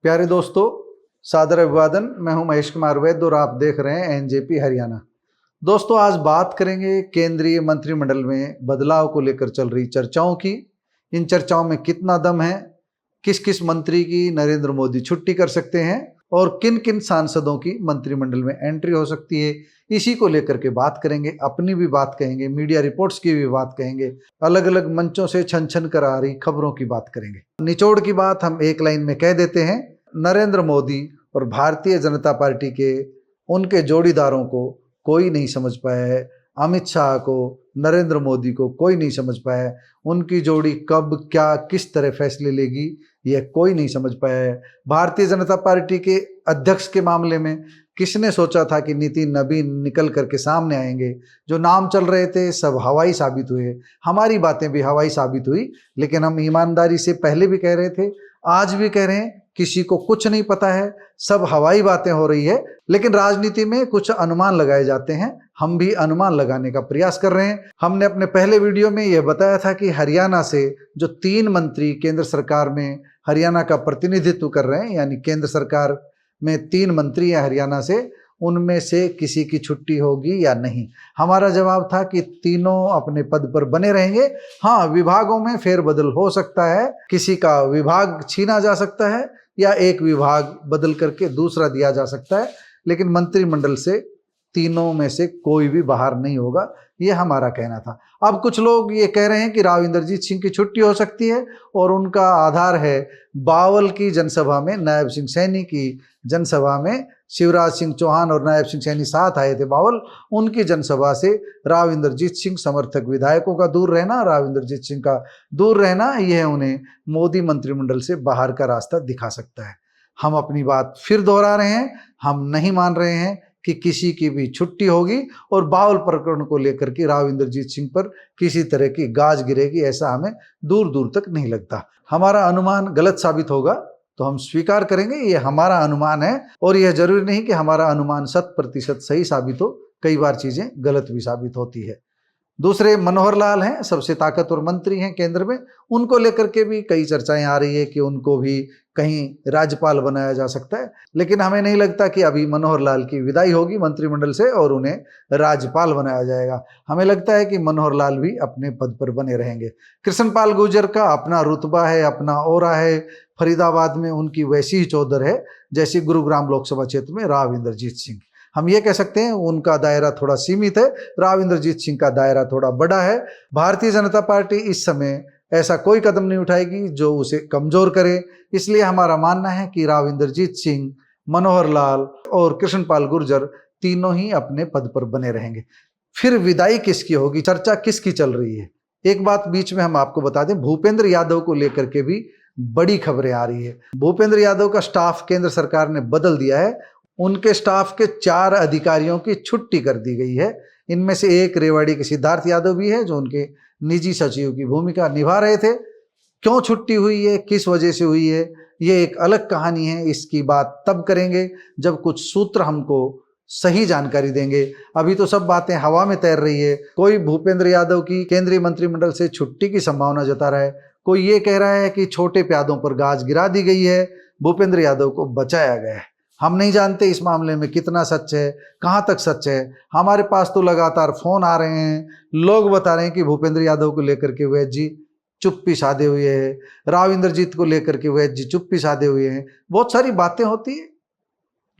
प्यारे दोस्तों, सादर अभिवादन। मैं हूं महेश कुमार वैद्य और आप देख रहे हैं एनजेपी हरियाणा। दोस्तों, आज बात करेंगे केंद्रीय मंत्रिमंडल में बदलाव को लेकर चल रही चर्चाओं की। इन चर्चाओं में कितना दम है, किस किस मंत्री की नरेंद्र मोदी छुट्टी कर सकते हैं और किन किन सांसदों की मंत्रिमंडल में एंट्री हो सकती है, इसी को लेकर के बात करेंगे। अपनी भी बात कहेंगे, मीडिया रिपोर्ट्स की भी बात कहेंगे, अलग अलग मंचों से छन छन कर आ रही खबरों की बात करेंगे। निचोड़ की बात हम एक लाइन में कह देते हैं, नरेंद्र मोदी और भारतीय जनता पार्टी के उनके जोड़ीदारों को कोई नहीं समझ पाया है। अमित शाह को, नरेंद्र मोदी को कोई नहीं समझ पाया है। उनकी जोड़ी कब, क्या, किस तरह फैसले लेगी, यह कोई नहीं समझ पाया है। भारतीय जनता पार्टी के अध्यक्ष के मामले में किसने सोचा था कि नितिन नवीन निकल करके सामने आएंगे। जो नाम चल रहे थे सब हवाई साबित हुए, हमारी बातें भी हवाई साबित हुई। लेकिन हम ईमानदारी से पहले भी कह रहे थे, आज भी कह रहे हैं, किसी को कुछ नहीं पता है, सब हवाई बातें हो रही है। लेकिन राजनीति में कुछ अनुमान लगाए जाते हैं, हम भी अनुमान लगाने का प्रयास कर रहे हैं। हमने अपने पहले वीडियो में यह बताया था कि हरियाणा से जो 3 मंत्री केंद्र सरकार में हरियाणा का प्रतिनिधित्व कर रहे हैं, यानी केंद्र सरकार में 3 मंत्री हैं हरियाणा से, उनमें से किसी की छुट्टी होगी या नहीं। हमारा जवाब था कि तीनों अपने पद पर बने रहेंगे। हाँ, विभागों में फेरबदल हो सकता है, किसी का विभाग छीना जा सकता है या एक विभाग बदल करके दूसरा दिया जा सकता है, लेकिन मंत्रिमंडल से तीनों में से कोई भी बाहर नहीं होगा, ये हमारा कहना था। अब कुछ लोग ये कह रहे हैं कि राव इंद्रजीत सिंह की छुट्टी हो सकती है और उनका आधार है बावल की जनसभा में, नायब सिंह सैनी की जनसभा में शिवराज सिंह चौहान और नायब सिंह सैनी साथ आए थे बावल। उनकी जनसभा से राव इंद्रजीत सिंह समर्थक विधायकों का दूर रहना, राव इंद्रजीत सिंह का दूर रहना, यह उन्हें मोदी मंत्रिमंडल से बाहर का रास्ता दिखा सकता है। हम अपनी बात फिर दोहरा रहे हैं, हम नहीं मान रहे हैं कि किसी की भी छुट्टी होगी और बावल प्रकरण को लेकर के राव इंद्रजीत सिंह पर किसी तरह की गाज गिरेगी, ऐसा हमें दूर दूर तक नहीं लगता। हमारा अनुमान गलत साबित होगा तो हम स्वीकार करेंगे, ये हमारा अनुमान है और यह जरूरी नहीं कि हमारा अनुमान 100% सही साबित हो, कई बार चीजें गलत भी साबित होती है। दूसरे मनोहर लाल हैं, सबसे ताकतवर मंत्री हैं केंद्र में, उनको लेकर के भी कई चर्चाएं आ रही है कि उनको भी कहीं राज्यपाल बनाया जा सकता है। लेकिन हमें नहीं लगता कि अभी मनोहर लाल की विदाई होगी मंत्रिमंडल से और उन्हें राज्यपाल बनाया जाएगा। हमें लगता है कि मनोहर लाल भी अपने पद पर बने रहेंगे। कृष्णपाल गुर्जर का अपना रुतबा है, अपना ओरा है, फरीदाबाद में उनकी वैसी ही चौधर है जैसी गुरुग्राम लोकसभा क्षेत्र में राव इंद्रजीत सिंह। हम ये कह सकते हैं उनका दायरा थोड़ा सीमित है, राव इंद्रजीत सिंह का दायरा थोड़ा बड़ा है। भारतीय जनता पार्टी इस समय ऐसा कोई कदम नहीं उठाएगी जो उसे कमजोर करे। इसलिए हमारा मानना है कि राव इंद्रजीत सिंह, मनोहर लाल और कृष्णपाल गुर्जर तीनों ही अपने पद पर बने रहेंगे। फिर विदाई किसकी होगी, चर्चा किसकी चल रही है। एक बात बीच में हम आपको बता दें, भूपेंद्र यादव को लेकर के भी बड़ी खबरें आ रही है। भूपेंद्र यादव का स्टाफ केंद्र सरकार ने बदल दिया है। उनके स्टाफ के 4 अधिकारियों की छुट्टी कर दी गई है। इनमें से एक रेवाड़ी के सिद्धार्थ यादव भी है जो उनके निजी सचिव की भूमिका निभा रहे थे। क्यों छुट्टी हुई है, किस वजह से हुई है, ये एक अलग कहानी है। इसकी बात तब करेंगे जब कुछ सूत्र हमको सही जानकारी देंगे। अभी तो सब बातें हवा में तैर रही है। कोई भूपेंद्र यादव की केंद्रीय मंत्रिमंडल से छुट्टी की संभावना जता रहा है, कोई ये कह रहा है कि छोटे प्यादों पर गाज गिरा दी गई है, भूपेंद्र यादव को बचाया गया है। हम नहीं जानते इस मामले में कितना सच है, कहाँ तक सच है। हमारे पास तो लगातार फोन आ रहे हैं, लोग बता रहे हैं कि भूपेंद्र यादव को लेकर के वैद्य जी चुप्पी साधे हुए हैं, राव इंद्रजीत को लेकर के वैद्य जी चुप्पी साधे हुए हैं। बहुत सारी बातें होती है,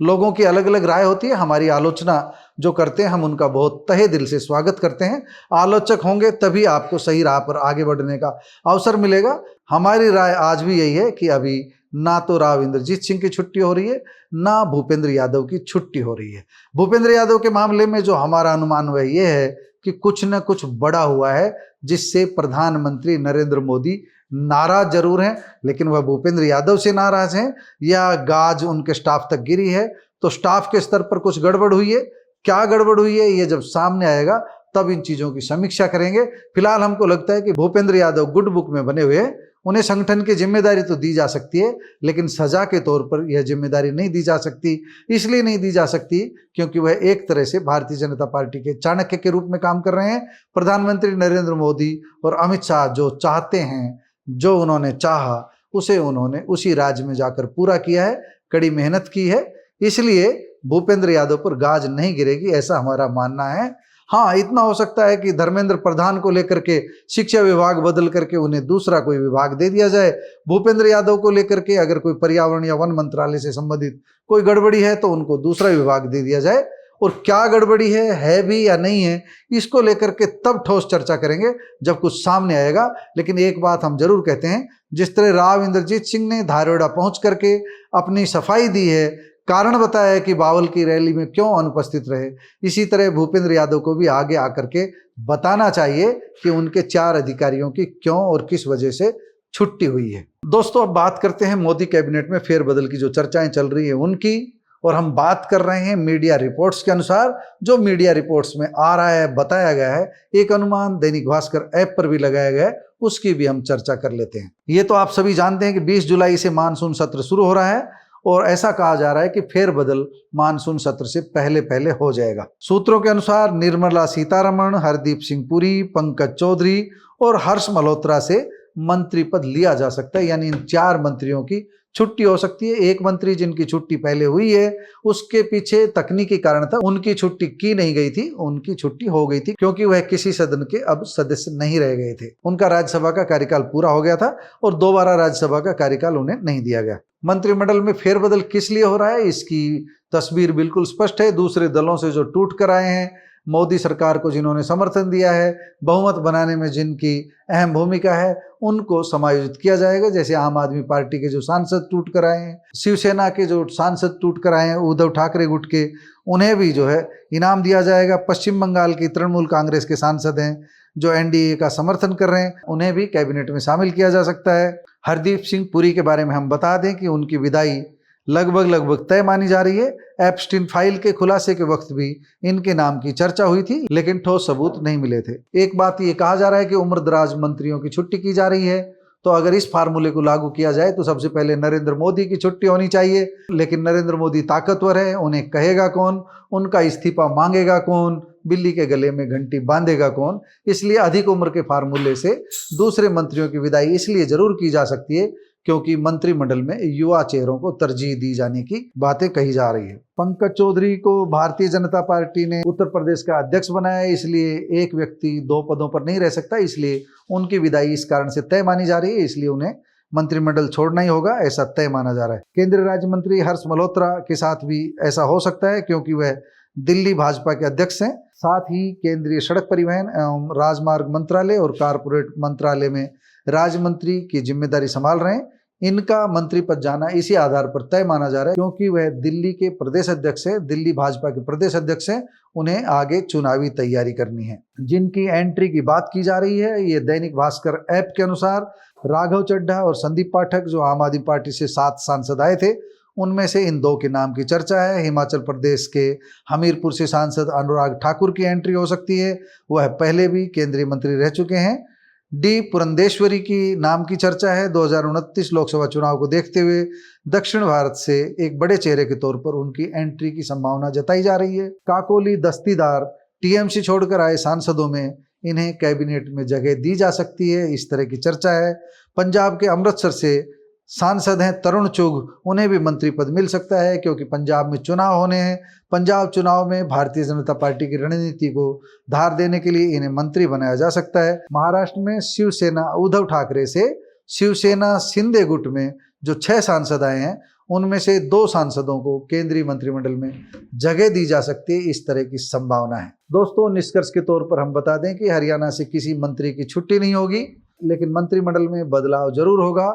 लोगों की अलग अलग राय होती है। हमारी आलोचना जो करते हैं हम उनका बहुत तहे दिल से स्वागत करते हैं। आलोचक होंगे तभी आपको सही राह पर आगे बढ़ने का अवसर मिलेगा। हमारी राय आज भी यही है कि अभी ना तो राव इंद्रजीत सिंह की छुट्टी हो रही है, ना भूपेंद्र यादव की छुट्टी हो रही है। भूपेंद्र यादव के मामले में जो हमारा अनुमान वह ये है कि कुछ न कुछ बड़ा हुआ है जिससे प्रधानमंत्री नरेंद्र मोदी नाराज जरूर हैं, लेकिन वह भूपेंद्र यादव से नाराज हैं या गाज उनके स्टाफ तक गिरी है। तो स्टाफ के स्तर पर कुछ गड़बड़ हुई है, क्या गड़बड़ हुई है ये जब सामने आएगा तब इन चीजों की समीक्षा करेंगे। फिलहाल हमको लगता है कि भूपेंद्र यादव गुड बुक में बने हुए हैं। उन्हें संगठन की जिम्मेदारी तो दी जा सकती है, लेकिन सजा के तौर पर यह जिम्मेदारी नहीं दी जा सकती। इसलिए नहीं दी जा सकती क्योंकि वह एक तरह से भारतीय जनता पार्टी के चाणक्य के रूप में काम कर रहे हैं। प्रधानमंत्री नरेंद्र मोदी और अमित शाह जो चाहते हैं, जो उन्होंने चाहा, उसे उन्होंने उसी राज्य में जाकर पूरा किया है, कड़ी मेहनत की है, इसलिए भूपेंद्र यादव पर गाज नहीं गिरेगी, ऐसा हमारा मानना है। हाँ, इतना हो सकता है कि धर्मेंद्र प्रधान को लेकर के शिक्षा विभाग बदल करके उन्हें दूसरा कोई विभाग दे दिया जाए। भूपेंद्र यादव को लेकर के अगर कोई पर्यावरण या वन मंत्रालय से संबंधित कोई गड़बड़ी है तो उनको दूसरा विभाग दे दिया जाए। और क्या गड़बड़ी है भी या नहीं है, इसको लेकर के तब ठोस चर्चा करेंगे जब कुछ सामने आएगा। लेकिन एक बात हम जरूर कहते हैं, जिस तरह राव इंद्रजीत सिंह ने धारवाड़ा पहुंच करके अपनी सफाई दी है, कारण बताया है कि बावल की रैली में क्यों अनुपस्थित रहे, इसी तरह भूपेंद्र यादव को भी आगे आकर के बताना चाहिए कि उनके 4 अधिकारियों की क्यों और किस वजह से छुट्टी हुई है। दोस्तों, अब बात करते हैं मोदी कैबिनेट में फेरबदल की जो चर्चाएं चल रही है उनकी, और हम बात कर रहे हैं मीडिया रिपोर्ट्स के अनुसार। जो मीडिया रिपोर्ट्स में आ रहा है, बताया गया है, एक अनुमान दैनिक भास्कर ऐप पर भी लगाया गया है, उसकी भी हम चर्चा कर लेते हैं। ये तो आप सभी जानते हैं कि 20 जुलाई से मानसून सत्र शुरू हो रहा है और ऐसा कहा जा रहा है कि फेरबदल मानसून सत्र से पहले पहले हो जाएगा। सूत्रों के अनुसार निर्मला सीतारमण, हरदीप सिंह पुरी, पंकज चौधरी और हर्ष मल्होत्रा से मंत्री पद लिया जा सकता है, यानी इन 4 मंत्रियों की छुट्टी हो सकती है। एक मंत्री जिनकी छुट्टी पहले हुई है, उसके पीछे तकनीकी कारण था, उनकी छुट्टी की नहीं गई थी, उनकी छुट्टी हो गई थी क्योंकि वह किसी सदन के अब सदस्य नहीं रह गए थे। उनका राज्यसभा का कार्यकाल पूरा हो गया था और दोबारा राज्यसभा का कार्यकाल उन्हें नहीं दिया गया। मंत्रिमंडल में फेरबदल किस लिए हो रहा है, इसकी तस्वीर बिल्कुल स्पष्ट है। दूसरे दलों से जो टूट कर आए हैं, मोदी सरकार को जिन्होंने समर्थन दिया है, बहुमत बनाने में जिनकी अहम भूमिका है, उनको समायोजित किया जाएगा। जैसे आम आदमी पार्टी के जो सांसद टूट कर आए हैं, शिवसेना के जो सांसद टूट कर आए हैं, उद्धव ठाकरे गुट के, उन्हें भी जो है इनाम दिया जाएगा। पश्चिम बंगाल की तृणमूल कांग्रेस के सांसद हैं जो एनडीए का समर्थन कर रहे हैं, उन्हें भी कैबिनेट में शामिल किया जा सकता है। हरदीप सिंह पुरी के बारे में हम बता दें कि उनकी विदाई लगभग तय मानी जा रही है। एप्स्टीन फाइल के खुलासे के वक्त भी इनके नाम की चर्चा हुई थी, लेकिन ठोस सबूत नहीं मिले थे। एक बात ये कहा जा रहा है कि उम्रदराज मंत्रियों की छुट्टी की जा रही है, तो अगर इस फार्मूले को लागू किया जाए तो सबसे पहले नरेंद्र मोदी की छुट्टी होनी चाहिए। लेकिन नरेंद्र मोदी ताकतवर है, उन्हें कहेगा कौन, उनका इस्तीफा मांगेगा कौन, बिल्ली के गले में घंटी बांधेगा कौन। इसलिए अधिक उम्र के फार्मूले से दूसरे मंत्रियों की विदाई इसलिए जरूर की जा सकती है क्योंकि मंत्रिमंडल में युवा चेहरों को तरजीह दी जाने की बातें कही जा रही है। पंकज चौधरी को भारतीय जनता पार्टी ने उत्तर प्रदेश का अध्यक्ष बनाया है, इसलिए एक व्यक्ति 2 पदों पर नहीं रह सकता, इसलिए उनकी विदाई इस कारण से तय मानी जा रही है, इसलिए उन्हें मंत्रिमंडल छोड़ना ही होगा, ऐसा तय माना जा रहा है। केंद्रीय राज्य मंत्री हर्ष मल्होत्रा के साथ भी ऐसा हो सकता है क्योंकि वह दिल्ली भाजपा के अध्यक्ष हैं। साथ ही केंद्रीय सड़क परिवहन एवं राजमार्ग मंत्रालय और कारपोरेट मंत्रालय में राज्य मंत्री की जिम्मेदारी संभाल रहे हैं। इनका मंत्री पद जाना इसी आधार पर तय माना जा रहा है क्योंकि वह दिल्ली के प्रदेश अध्यक्ष है, दिल्ली भाजपा के प्रदेश अध्यक्ष हैं, उन्हें आगे चुनावी तैयारी करनी है। जिनकी एंट्री की बात की जा रही है, ये दैनिक भास्कर ऐप के अनुसार राघव चड्ढा और संदीप पाठक, जो आम आदमी पार्टी से 7 सांसद आए थे, उनमें से इन 2 के नाम की चर्चा है। हिमाचल प्रदेश के हमीरपुर से सांसद अनुराग ठाकुर की एंट्री हो सकती है, वह पहले भी केंद्रीय मंत्री रह चुके हैं। डी पुरंदेश्वरी की नाम की चर्चा है। 2029 लोकसभा चुनाव को देखते हुए दक्षिण भारत से एक बड़े चेहरे के तौर पर उनकी एंट्री की संभावना जताई जा रही है। काकोली दस्तीदार टीएमसी छोड़कर आए सांसदों में इन्हें कैबिनेट में जगह दी जा सकती है, इस तरह की चर्चा है। पंजाब के अमृतसर से सांसद हैं तरुण चुग, उन्हें भी मंत्री पद मिल सकता है क्योंकि पंजाब में चुनाव होने हैं। पंजाब चुनाव में भारतीय जनता पार्टी की रणनीति को धार देने के लिए इन्हें मंत्री बनाया जा सकता है। महाराष्ट्र में शिवसेना उद्धव ठाकरे से शिवसेना शिंदे गुट में जो 6 सांसद आए हैं, उनमें से 2 सांसदों को केंद्रीय मंत्रिमंडल में जगह दी जा सकती है, इस तरह की संभावना है। दोस्तों, निष्कर्ष के तौर पर हम बता दें कि हरियाणा से किसी मंत्री की छुट्टी नहीं होगी, लेकिन मंत्रिमंडल में बदलाव जरूर होगा।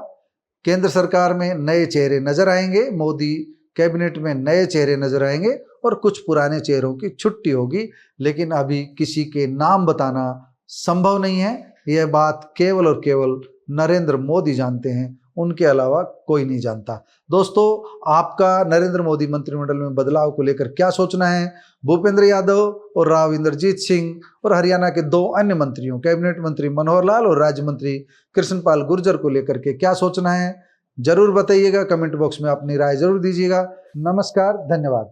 केंद्र सरकार में नए चेहरे नजर आएंगे, मोदी कैबिनेट में नए चेहरे नजर आएंगे और कुछ पुराने चेहरों की छुट्टी होगी, लेकिन अभी किसी के नाम बताना संभव नहीं है। यह बात केवल और केवल नरेंद्र मोदी जानते हैं, उनके अलावा कोई नहीं जानता। दोस्तों, आपका नरेंद्र मोदी मंत्रिमंडल में बदलाव को लेकर क्या सोचना है? भूपेंद्र यादव और राव इंद्रजीत सिंह और हरियाणा के 2 अन्य मंत्रियों, कैबिनेट मंत्री मनोहर लाल और राज्य मंत्री कृष्णपाल गुर्जर को लेकर के क्या सोचना है, जरूर बताइएगा। कमेंट बॉक्स में अपनी राय जरूर दीजिएगा। नमस्कार, धन्यवाद।